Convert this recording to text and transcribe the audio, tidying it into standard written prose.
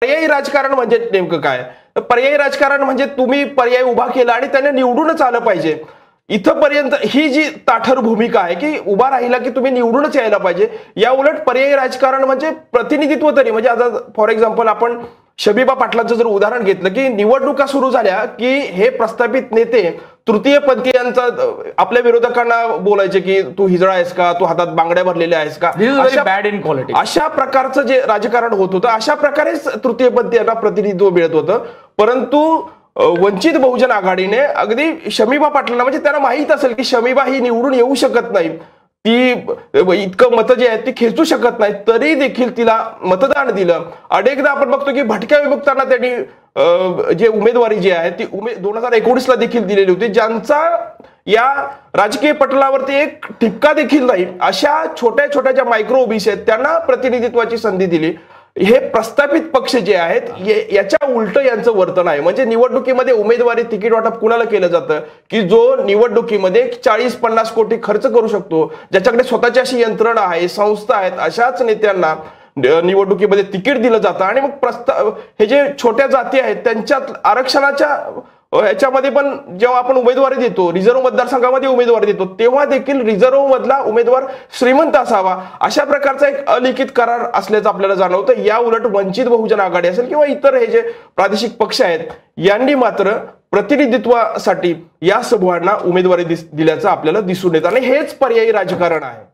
पर्यायी राजकारण म्हणजे नेमकं काय? पर्यायी राजकारण म्हणजे तुम्ही पर्याय उभा केला आणि त्याने निवडूनच आलं पाहिजे. इथपर्यंत ही जी ताठर भूमिका आहे की उभा राहिला की तुम्ही निवडूनच यायला पाहिजे. या उलट पर्यायी राजकारण म्हणजे प्रतिनिधित्व तरी म्हणजे आता फॉर एक्झाम्पल आपण शबीबा पाटलांचं जर उदाहरण घेतलं की निवडणुका सुरू झाल्या की हे प्रस्थापित नेते तृतीयपंथीयांचा आपल्या विरोधकांना बोलायचे की तू हिजळा आहेस का, तू हातात बांगड्या भरलेल्या आहेस का, बॅड इन पॉलिटिक्स. अशा प्रकारचं जे राजकारण होत होतं अशा प्रकारेच तृतीयपंथीयांना प्रतिनिधित्व मिळत होतं. परंतु वंचित बहुजन आघाडीने अगदी शमीबा पाटलांना म्हणजे त्यांना माहित असेल की शमीबा ही निवडून येऊ शकत नाही, ती इतकं मतं जे आहेत ती खेचू शकत नाही, तरी देखील तिला मतदान दिलं. अनेकदा आपण बघतो की भटक्या विमुक्तांना त्यांनी जे उमेदवारी जी आहे ती 2019 ला देखील दिलेली होती, ज्यांचा या राजकीय पटलावरती एक ठिपका देखील नाही. अशा छोट्या छोट्या ज्या मायक्रो ओबीसी आहेत त्यांना प्रतिनिधित्वाची संधी दिली. हे प्रस्थापित पक्ष जे आहेत याच्या उलट यांचं वर्तन आहे. म्हणजे निवडणुकीमध्ये उमेदवारी तिकीट वाटप कुणाला केलं जातं की जो निवडणुकीमध्ये 40-50 कोटी खर्च करू शकतो, ज्याच्याकडे स्वतःची अशी यंत्रणा आहे, संस्था आहेत, अशाच नेत्यांना निवडणुकीमध्ये तिकीट दिलं जातं. आणि मग हे जे छोट्या जाती आहेत त्यांच्यात आरक्षणाच्या ह्याच्यामध्ये पण जेव्हा आपण उमेदवारी देतो, रिझर्व्ह मतदारसंघामध्ये उमेदवारी देतो, तेव्हा देखील रिझर्व्ह मधला उमेदवार श्रीमंत असावा अशा प्रकारचा एक अलिखित करार असल्याचं आपल्याला जाणवतं. या उलट वंचित बहुजन आघाडी असेल किंवा इतर हे जे प्रादेशिक पक्ष आहेत यांनी मात्र प्रतिनिधित्वासाठी या समूहांना उमेदवारी दिल्याचं आपल्याला दिसून येतं आणि हेच पर्यायी राजकारण आहे.